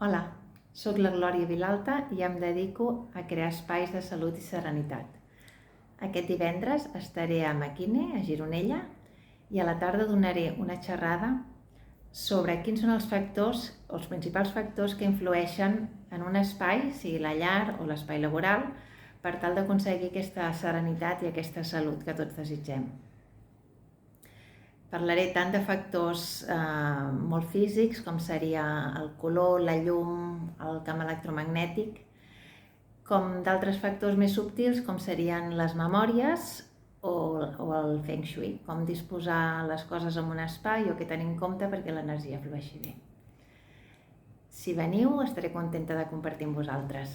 Hola, sóc la Glòria Vilalta i em dedico a crear espais de salut i serenitat. Aquest divendres estaré a Maquine, a Gironella, i a la tarda donaré una xerrada sobre quins són els principals factors que influeixen en un espai, sigui la llar o l'espai laboral, per tal d'aconseguir aquesta serenitat i aquesta salut que tots desitgem. Parlaré tant de factors molt físics, com seria el color, la llum, el camp electromagnètic, com d'altres factors més subtils, com serien les memòries o el Feng Shui, com disposar les coses en un espai o què tenir en compte perquè l'energia flueixi bé. Si veniu, estaré contenta de compartir amb vosaltres.